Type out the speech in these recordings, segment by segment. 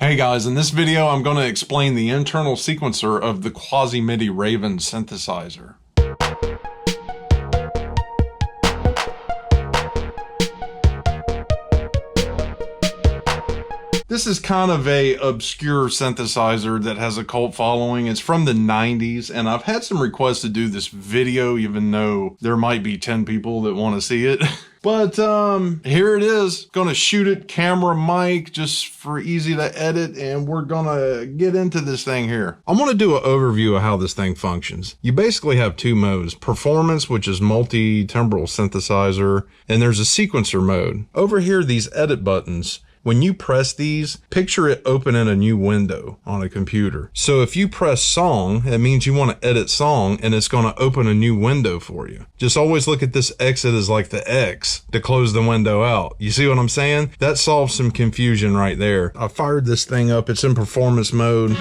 Hey guys, in this video I'm going to explain the internal sequencer of the Quasimidi Raven synthesizer. This is kind of a obscure synthesizer that has a cult following. It's from the 90s, and I've had some requests to do this video, even though there might be 10 people that want to see it. But here it is. Gonna shoot it, camera, mic, just for easy to edit, and we're gonna get into this thing here. I'm gonna do an overview of how this thing functions. You basically have two modes: performance, which is multi-timbral synthesizer, and there's a sequencer mode. Over here, these edit buttons. When you press these, picture it opening a new window on a computer. So if you press song, it means you want to edit song, and it's going to open a new window for you. Just always look at this exit as like the X to close the window out. You see what I'm saying? That solves some confusion right there. I fired this thing up. It's in performance mode,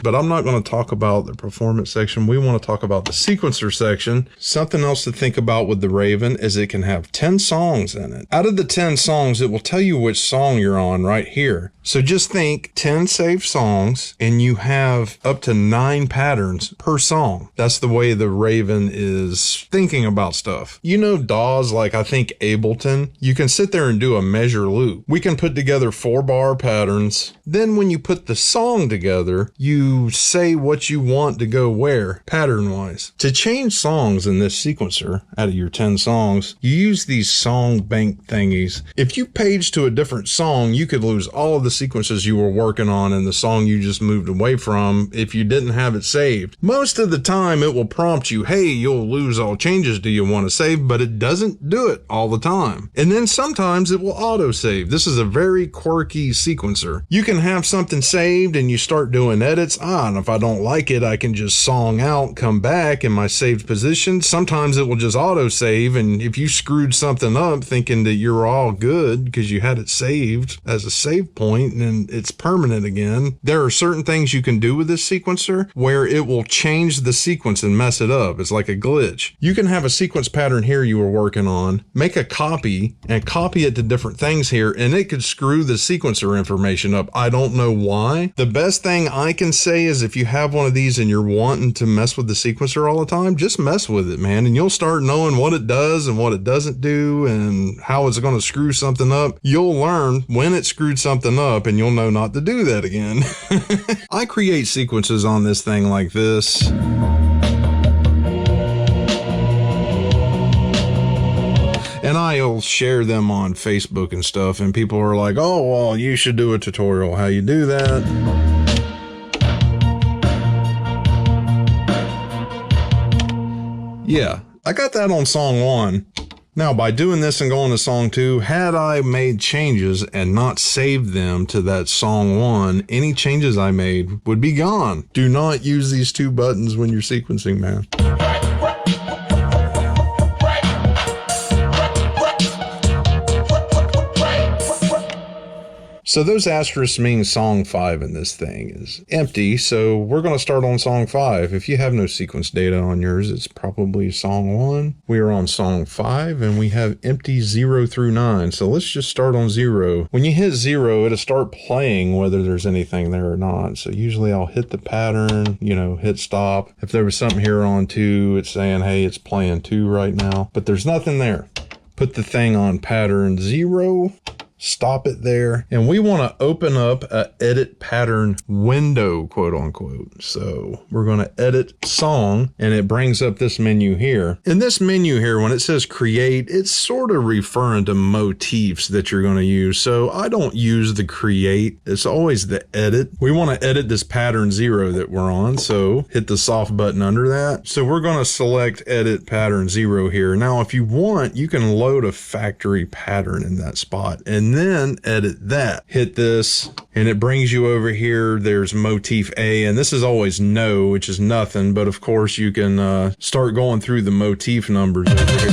but I'm not going to talk about the performance section. We want to talk about the sequencer section. Something else to think about with the Raven is it can have 10 songs in it. Out of the 10 songs, it will tell you which song you're on right here. So just think 10 saved songs, and you have up to 9 patterns per song. That's the way the Raven is thinking about stuff. You know DAWs like I think Ableton? You can sit there and do a measure loop. We can put together 4-bar patterns. Then when you put the song together, you say what you want to go where, pattern-wise. To change songs in this sequencer, out of your 10 songs, you use these song bank thingies. If you page to a different song, you could lose all of the sequences you were working on in the song you just moved away from if you didn't have it saved. Most of the time it will prompt you, hey, you'll lose all changes, do you want to save? But it doesn't do it all the time. And then sometimes it will auto save. This is a very quirky sequencer. You can have something saved and you start doing edits. And if I don't like it, I can just song out, come back in my saved position. Sometimes it will just auto save, and if you screwed something up thinking that you're all good because you had it saved as a save point and it's permanent again, there are certain things you can do with this sequencer where it will change the sequence and mess it up. It's like a glitch. You can have a sequence pattern here you were working on, make a copy and copy it to different things here, and it could screw the sequencer information up. I don't know why. The best thing I can say is if you have one of these and you're wanting to mess with the sequencer all the time, just mess with it, man, and you'll start knowing what it does and what it doesn't do and how it's going to screw something up. You'll learn when it screwed something up, and you'll know not to do that again. I create sequences on this thing like this. And I'll share them on Facebook and stuff, and people are like, oh, well, you should do a tutorial how you do that. Yeah, I got that on song 1. Now, by doing this and going to song 2, had I made changes and not saved them to that song 1, any changes I made would be gone. Do not use these 2 buttons when you're sequencing, man. So those asterisks mean song 5 in this thing is empty, so we're going to start on song 5. If you have no sequence data on yours, it's probably song 1. We are on song 5, and we have empty 0 through 9, so let's just start on 0. When you hit 0, it'll start playing whether there's anything there or not, so usually I'll hit the pattern, hit stop. If there was something here on 2, it's saying, hey, it's playing 2 right now, but there's nothing there. Put the thing on pattern 0. Stop it there, and we want to open up a edit pattern window, quote unquote. So we're going to edit song, and it brings up this menu here. In this menu here, when it says create, it's sort of referring to motifs that you're going to use. So I don't use the create. It's always the edit. We want to edit this pattern 0 that we're on. So hit the soft button under that. So we're going to select edit pattern 0 here. Now, if you want, you can load a factory pattern in that spot, and then edit that. Hit this, and it brings you over here. There's motif A, and this is always no, which is nothing, but of course you can start going through the motif numbers over here.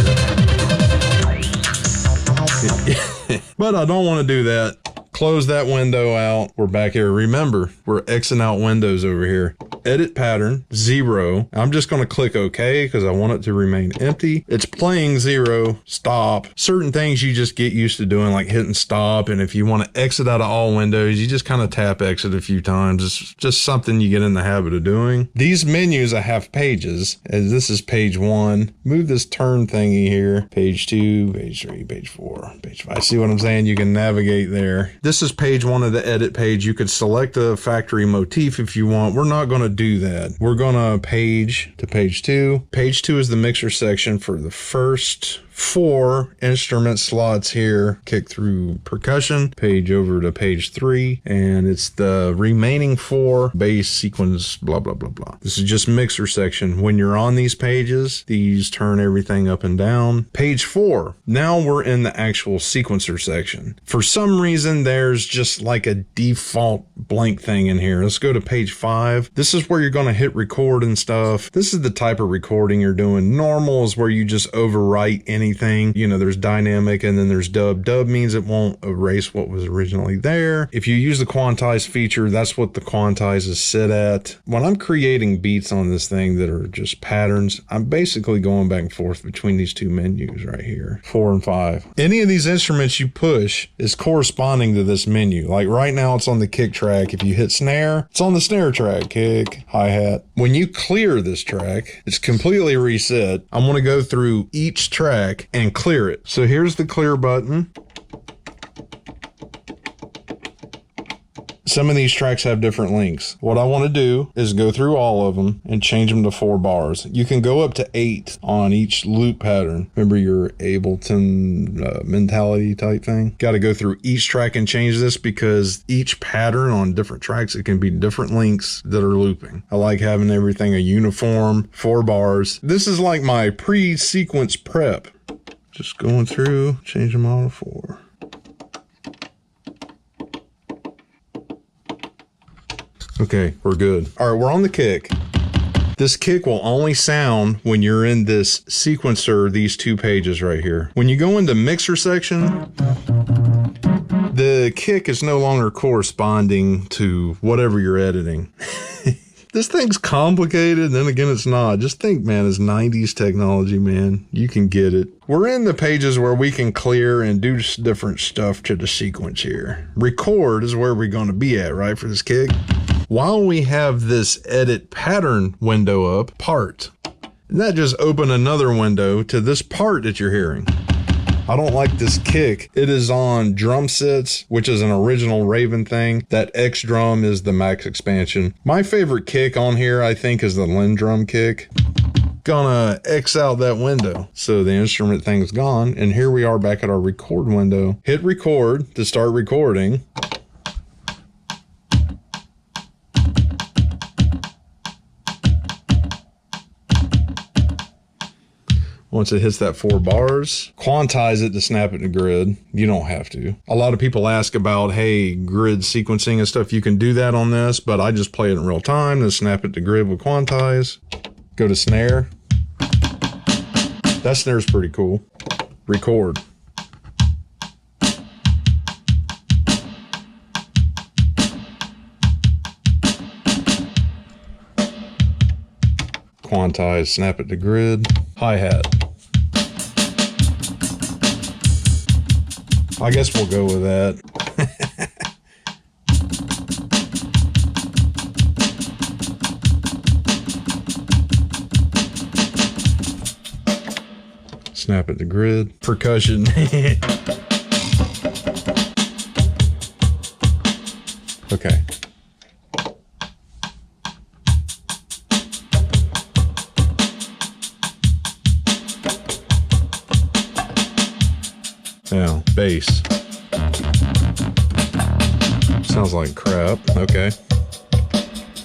But I don't want to do that. Close that window out. We're back here. Remember, we're Xing out windows over here. edit pattern, 0. I'm just going to click OK because I want it to remain empty. It's playing 0, stop. Certain things you just get used to doing, like hitting stop. And if you want to exit out of all windows, you just kind of tap exit a few times. It's just something you get in the habit of doing. These menus, I have pages, as this is page 1. Move this turn thingy here. Page 2, page 3, page 4, page 5. See what I'm saying? You can navigate there. This is page 1 of the edit page. You could select a factory motif if you want. We're not going to do that. We're going to page to page 2. Page 2 is the mixer section for the first 4 instrument slots here. Kick through percussion, page over to page 3, and it's the remaining 4 bass sequence, blah, blah, blah, blah. This is just mixer section. When you're on these pages, these turn everything up and down. Page 4, now we're in the actual sequencer section. For some reason, there's just like a default blank thing in here. Let's go to page 5. This is where you're going to hit record and stuff. This is the type of recording you're doing. Normal is where you just overwrite anything. You know, there's dynamic and then there's dub. Dub means it won't erase what was originally there. If you use the quantize feature, that's what the quantize is set at. When I'm creating beats on this thing that are just patterns, I'm basically going back and forth between these two menus right here, 4 and 5. Any of these instruments you push is corresponding to this menu. Like right now it's on the kick track. If you hit snare, it's on the snare track, kick, hi-hat. When you clear this track, it's completely reset. I'm going to go through each track and clear it. So here's the clear button. Some of these tracks have different lengths. What I want to do is go through all of them and change them to 4 bars. You can go up to 8 on each loop pattern. Remember your Ableton mentality type thing? Got to go through each track and change this because each pattern on different tracks, it can be different lengths that are looping. I like having everything a uniform 4 bars. This is like my pre-sequence prep. Just going through, change them all to 4. Okay, we're good. All right, we're on the kick. This kick will only sound when you're in this sequencer, these 2 pages right here. When you go into mixer section, the kick is no longer corresponding to whatever you're editing. This thing's complicated, then again, it's not. Just think, man, it's 90s technology, man. You can get it. We're in the pages where we can clear and do different stuff to the sequence here. Record is where we're going to be at, right, for this kick? While we have this edit pattern window up, part. And that just opened another window to this part that you're hearing. I don't like this kick. It is on drum sets, which is an original Raven thing. That X drum is the max expansion. My favorite kick on here, I think, is the Lindrum kick. Gonna X out that window. So the instrument thing's gone. And here we are back at our record window. Hit record to start recording. Once it hits that 4 bars, quantize it to snap it to grid. You don't have to. A lot of people ask about, hey, grid sequencing and stuff. You can do that on this, but I just play it in real time and snap it to grid with quantize. Go to snare. That snare's pretty cool. Record. Quantize, snap it to grid. Hi-hat. I guess we'll go with that. Snap it to grid. Percussion. Okay. Now, bass. Sounds like crap. Okay.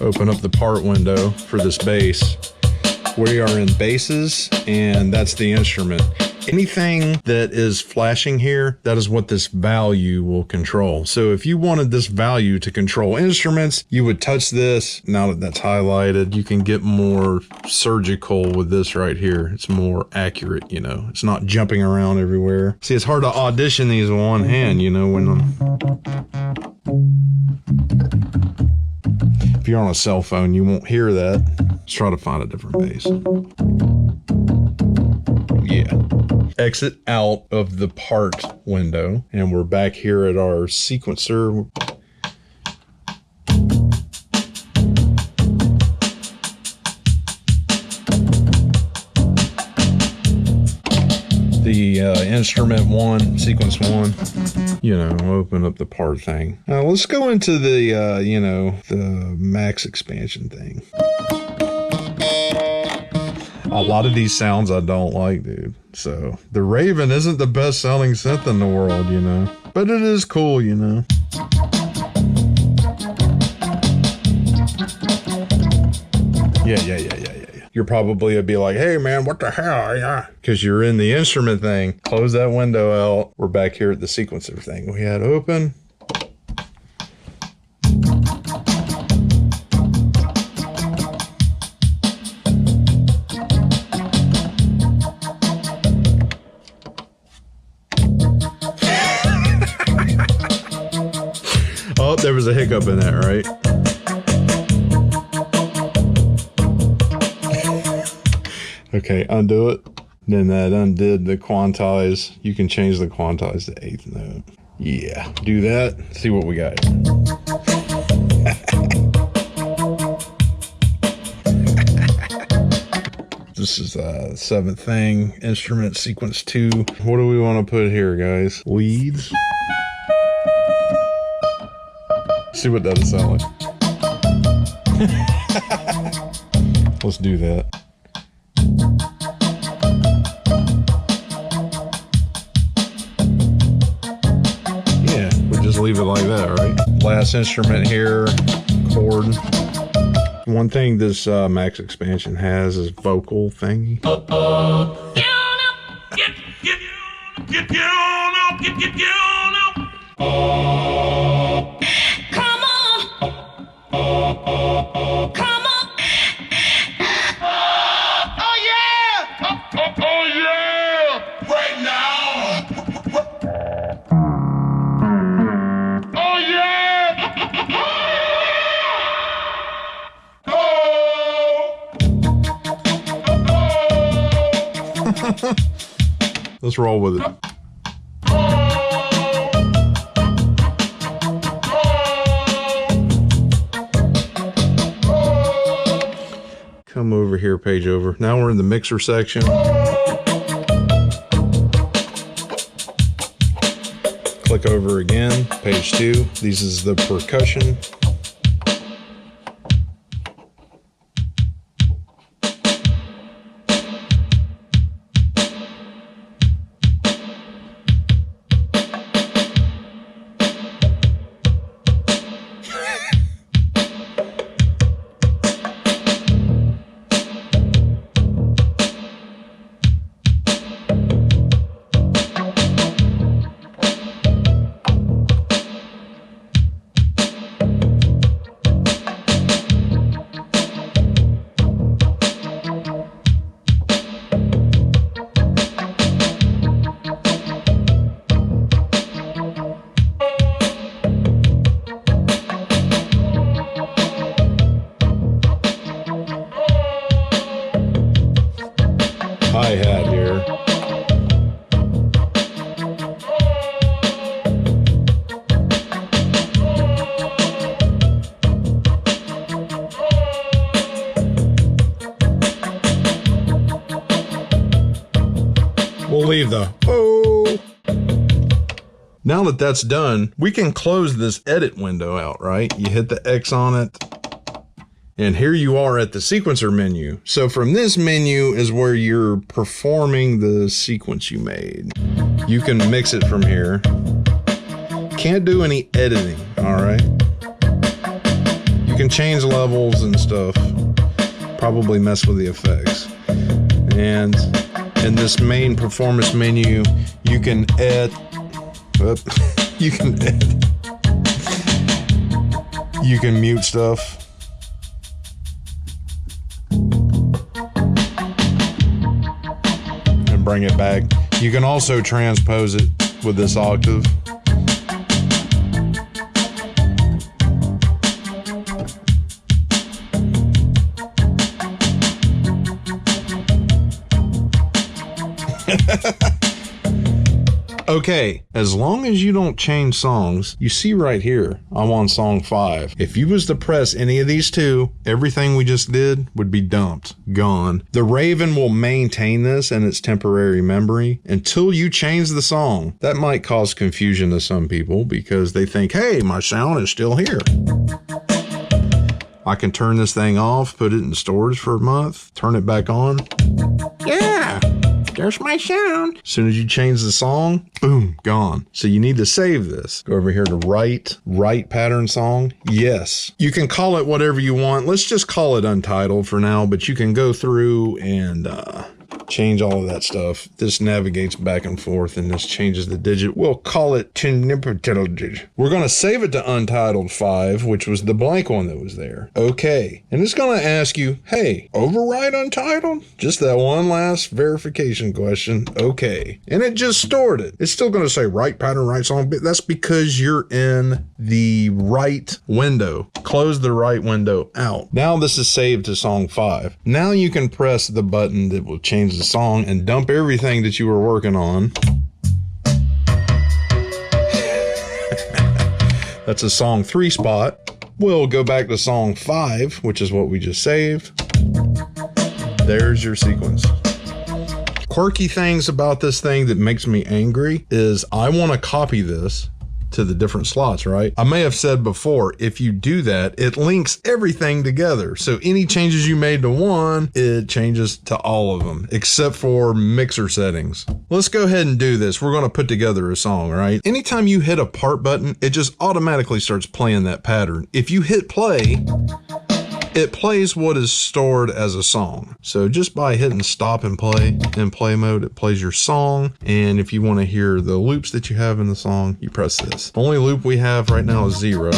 Open up the part window for this bass. We are in basses, and that's the instrument. Anything that is flashing here, that is what this value will control. So if you wanted this value to control instruments, you would touch this. Now that that's highlighted, you can get more surgical with this right here. It's more accurate, you know. It's not jumping around everywhere. See, it's hard to audition these with one hand, you know, when I'm... If you're on a cell phone, you won't hear that. Let's try to find a different bass. Yeah. Exit out of the part window, and we're back here at our sequencer. The instrument one, sequence one, you know, open up the part thing. Now let's go into the, you know, the max expansion thing. A lot of these sounds I don't like, dude. So the Raven isn't the best sounding synth in the world, you know, but it is cool, you know. Yeah. You're probably be like, hey man, what the hell? Yeah. Because you're in the instrument thing. Close that window out. We're back here at the sequencer thing. We had open. Oh, there was a hiccup in that, right? Okay, undo it. Then that undid the quantize. You can change the quantize to 8th note. Yeah, do that. See what we got. This is the 7th thing. Instrument sequence 2. What do we want to put here, guys? Leads. See what that sound like. Let's do that. Yeah, we'll just leave it like that, right? Last instrument here, chord. One thing this max expansion has is vocal thingy. Let's roll with it. Come over here, page over. Now we're in the mixer section. Click over again, page 2. This is the percussion. Hi-hat here. We'll leave the oh. Now that that's done, we can close this edit window out, right? You hit the X on it. And here you are at the sequencer menu. So from this menu is where you're performing the sequence you made. You can mix it from here. Can't do any editing, all right? You can change levels and stuff. Probably mess with the effects. And in this main performance menu, you can add, you can mute stuff. Bring it back. You can also transpose it with this octave. Okay, as long as you don't change songs, you see right here, I'm on song 5. If you was to press any of these two, everything we just did would be dumped, gone. The Raven will maintain this in its temporary memory until you change the song. That might cause confusion to some people because they think, hey, my sound is still here. I can turn this thing off, put it in storage for a month, turn it back on. Yeah, there's my sound. As soon as you change the song, boom, gone. So you need to save this. Go over here to write pattern song. Yes. You can call it whatever you want. Let's just call it Untitled for now, but you can go through and change all of that stuff. This navigates back and forth and this changes the digit. We'll call it Tinnipitildig. We're going to save it to Untitled 5, which was the blank one that was there. Okay. And it's going to ask you, hey, override Untitled? Just that one last verification question. Okay. And it just stored it. It's still going to say write pattern, write song, but that's because you're in the right window. Close the right window out. Now this is saved to song 5. Now you can press the button that will change the song and dump everything that you were working on. That's a song 3 spot. We'll go back to song 5, which is what we just saved. There's your sequence. Quirky things about this thing that makes me angry is I want to copy this to the different slots, right? I may have said before, if you do that, it links everything together. So any changes you made to one, it changes to all of them, except for mixer settings. Let's go ahead and do this. We're going to put together a song, right? Anytime you hit a part button, it just automatically starts playing that pattern. If you hit play, it plays what is stored as a song. So just by hitting stop and play in play mode, it plays your song. And if you want to hear the loops that you have in the song, you press this. The only loop we have right now is 0.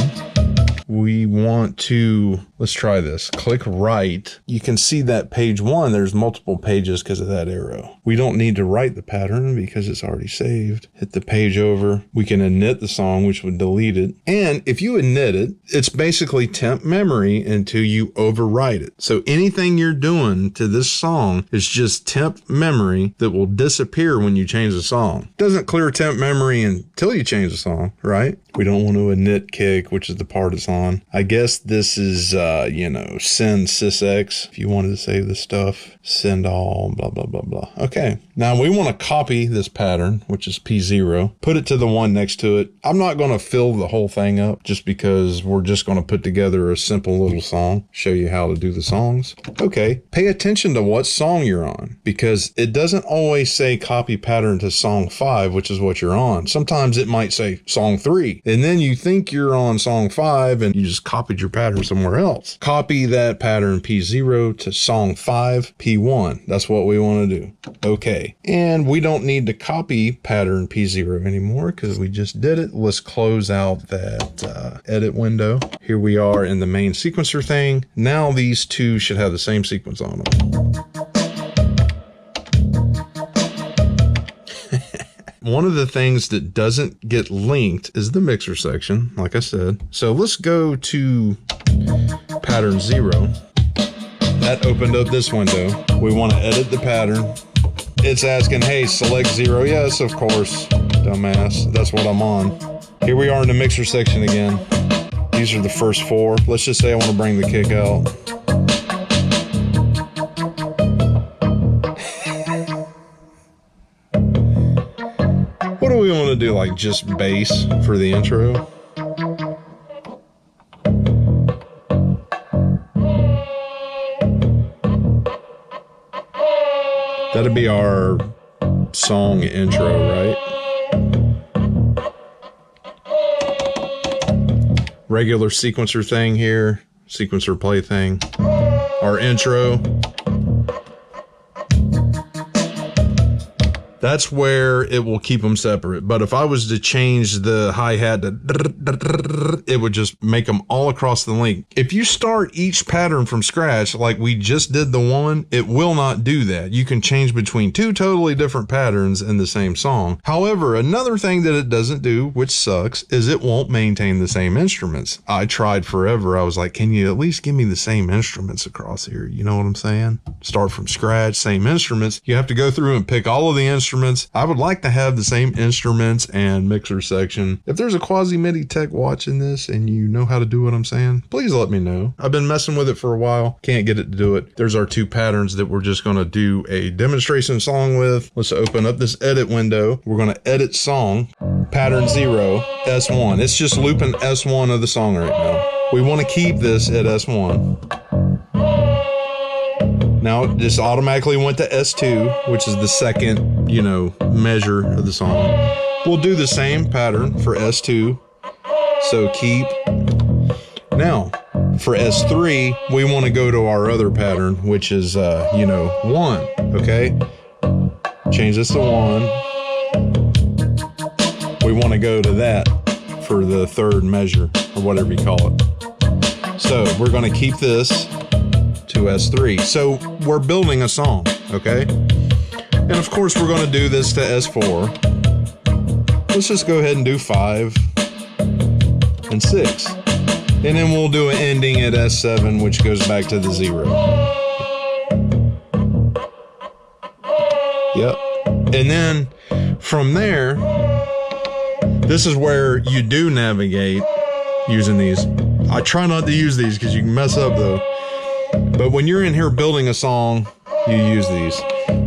We want to, let's try this. Click right. You can see that page 1, there's multiple pages because of that arrow. We don't need to write the pattern because it's already saved. Hit the page over. We can init the song, which would delete it. And if you init it, it's basically temp memory until you overwrite it. So anything you're doing to this song is just temp memory that will disappear when you change the song. It doesn't clear temp memory until you change the song, right? We don't want to init kick, which is the part it's on. I guess this is, send sysx. If you wanted to save this stuff, send all, blah, blah, blah, blah. Okay. Now we want to copy this pattern, which is P0, put it to the one next to it. I'm not going to fill the whole thing up just because we're just going to put together a simple little song, show you how to do the songs. Okay. Pay attention to what song you're on because it doesn't always say copy pattern to song 5, which is what you're on. Sometimes it might say song 3. And then you think you're on song 5 and you just copied your pattern somewhere else. Copy that pattern P0 to song 5, P1. That's what we want to do. Okay. And we don't need to copy pattern P0 anymore because we just did it. Let's close out that edit window. Here we are in the main sequencer thing. Now these two should have the same sequence on them. One of the things that doesn't get linked is the mixer section, like I said. So let's go to pattern 0. That opened up this window. We want to edit the pattern. It's asking, hey, select 0. Yes, of course, dumbass. That's what I'm on. Here we are in the mixer section again. These are the first 4. Let's just say I want to bring the kick out. What do we want to do, like just bass for the intro? That'd be our song intro, right? Regular sequencer thing here, sequencer play thing. Our intro. That's where it will keep them separate. But if I was to change the hi-hat to, it would just make them all across the link. If you start each pattern from scratch, like we just did the one, it will not do that. You can change between 2 totally different patterns in the same song. However, another thing that it doesn't do, which sucks, is it won't maintain the same instruments. I tried forever. I was like, can you at least give me the same instruments across here? You know what I'm saying? Start from scratch, same instruments. You have to go through and pick all of the instruments instruments. I would like to have the same instruments and mixer section. If there's a Quasimidi tech watching this and you know how to do what I'm saying, please let me know. I've been messing with it for a while. Can't get it to do it. There's our two patterns that we're just going to do a demonstration song with. Let's open up this edit window. We're going to edit song, pattern 0, S1. It's just looping S1 of the song right now. We want to keep this at S1. Now it just automatically went to S2, which is the second, measure of the song. We'll do the same pattern for S2. So keep. Now, for S3, we want to go to our other pattern, which is, 1, okay? Change this to 1. We want to go to that for the third measure, or whatever you call it. So we're going to keep this to S3. So we're building a song, okay? And of course, we're going to do this to S4. Let's just go ahead and do 5 and 6. And then we'll do an ending at S7, which goes back to the 0. Yep. And then from there, this is where you do navigate using these. I try not to use these because you can mess up though. But when you're in here building a song, you use these.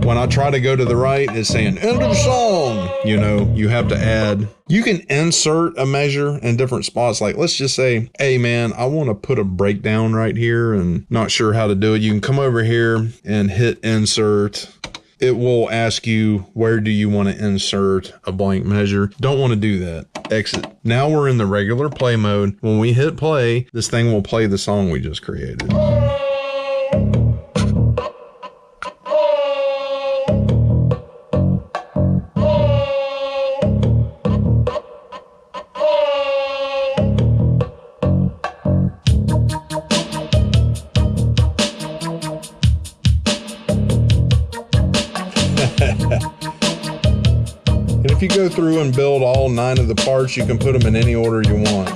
When I try to go to the right, it's saying end of song. You have to add. You can insert a measure in different spots. Like, let's just say, hey man, I want to put a breakdown right here and not sure how to do it. You can come over here and hit insert. It will ask you, where do you want to insert a blank measure? Don't want to do that. Exit. Now we're in the regular play mode. When we hit play, this thing will play the song we just created. And if you go through and build all 9 of the parts, you can put them in any order you want.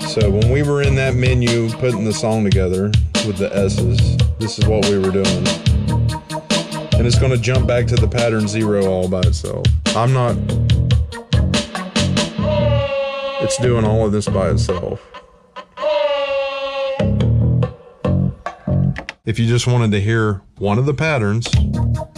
So when we were in that menu putting the song together with the S's, this is what we were doing. And it's going to jump back to the pattern 0 all by itself. It's doing all of this by itself. If you just wanted to hear one of the patterns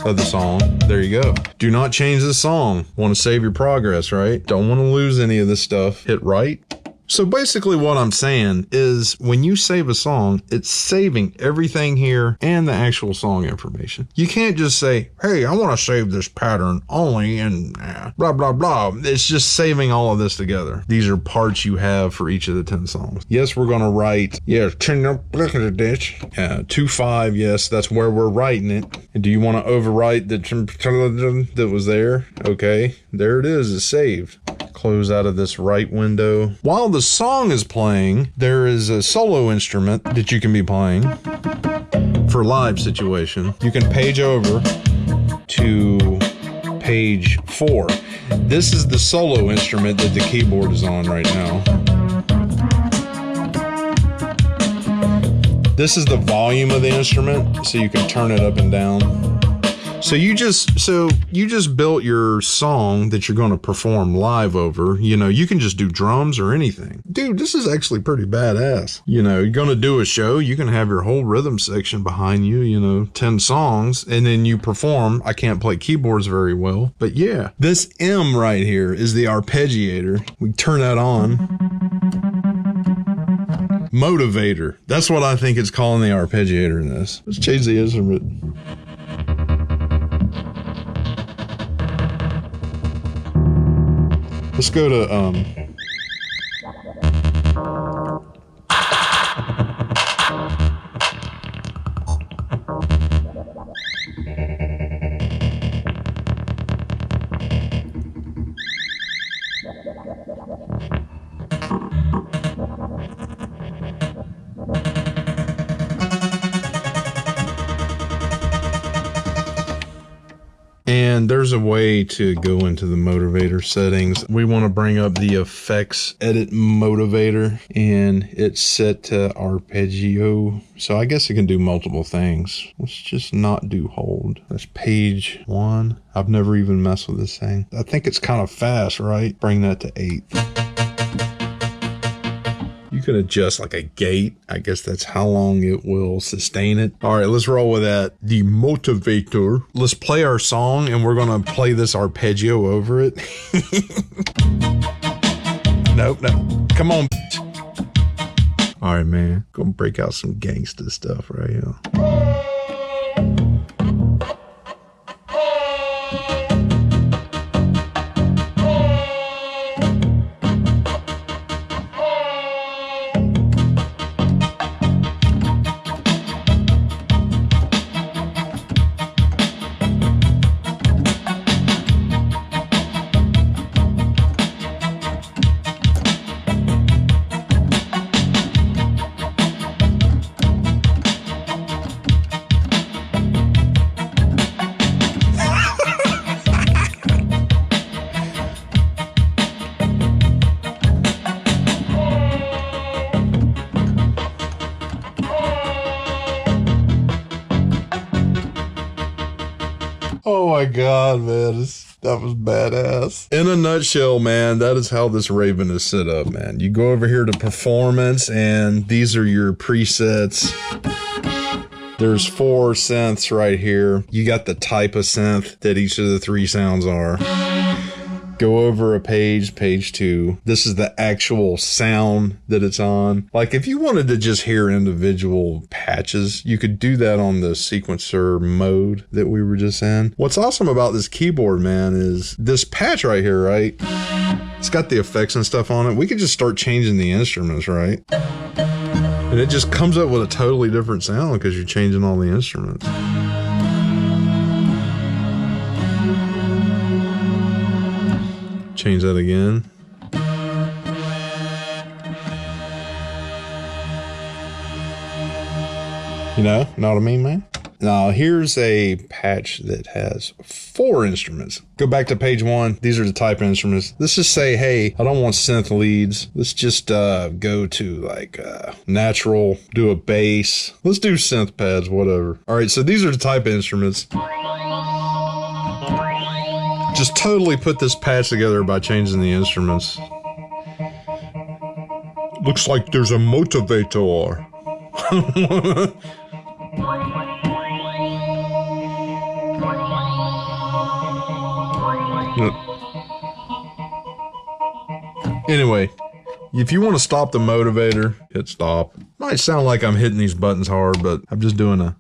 of the song, there you go. Do not change the song. Want to save your progress, right? Don't want to lose any of this stuff. Hit right. So basically what I'm saying is when you save a song, it's saving everything here and the actual song information. You can't just say, hey, I want to save this pattern only and blah, blah, blah. It's just saving all of this together. These are parts you have for each of the 10 songs. Yes, we're going to write, 2-5. Yes, that's where we're writing it. And do you want to overwrite the that was there? Okay, there it is. It's saved. Close out of this right window. While the song is playing, there is a solo instrument that you can be playing for live situation. You can page over to page 4. This is the solo instrument that the keyboard is on right now. This is the volume of the instrument, so you can turn it up and down. So you just built your song that you're going to perform live over. You can just do drums or anything. Dude, this is actually pretty badass. You're going to do a show. You can have your whole rhythm section behind you, 10 songs, and then you perform. I can't play keyboards very well, but yeah. This M right here is the arpeggiator. We turn that on. Motivator. That's what I think it's calling the arpeggiator in this. Let's change the instrument. Let's go to, And there's a way to go into the motivator settings. We want to bring up the effects edit motivator, and it's set to arpeggio. So I guess it can do multiple things. Let's just not do hold. That's page 1. I've never even messed with this thing. I think it's kind of fast, right? Bring that to 8. You can adjust like a gate. I guess that's how long it will sustain it. All right, let's roll with that. The motivator. Let's play our song, and we're gonna play this arpeggio over it. Nope, no. Come on. All right, man. Gonna break out some gangsta stuff right here. Oh my God, man, that was badass. In a nutshell, man, that is how this Raven is set up, man. You go over here to performance, and these are your presets. There's 4 synths right here. You got the type of synth that each of the 3 sounds are. Go over a page, page 2. This is the actual sound that it's on. Like if you wanted to just hear individual patches, you could do that on the sequencer mode that we were just in. What's awesome about this keyboard, man, is this patch right here, right? It's got the effects and stuff on it. We could just start changing the instruments, right? And it just comes up with a totally different sound because you're changing all the instruments. Change that again. You know what I mean, man? Now, here's a patch that has 4 instruments. Go back to page 1. These are the type of instruments. Let's just say, hey, I don't want synth leads. Let's just go to like natural, do a bass. Let's do synth pads, whatever. All right, so these are the type of instruments. Just totally put this patch together by changing the instruments. Looks like there's a motivator. Anyway, if you want to stop the motivator, hit stop. Might sound like I'm hitting these buttons hard, but I'm just doing a...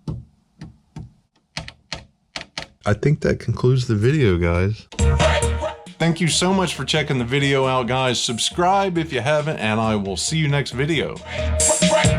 I think that concludes the video, guys. Thank you so much for checking the video out, guys. Subscribe if you haven't, and I will see you next video. Right.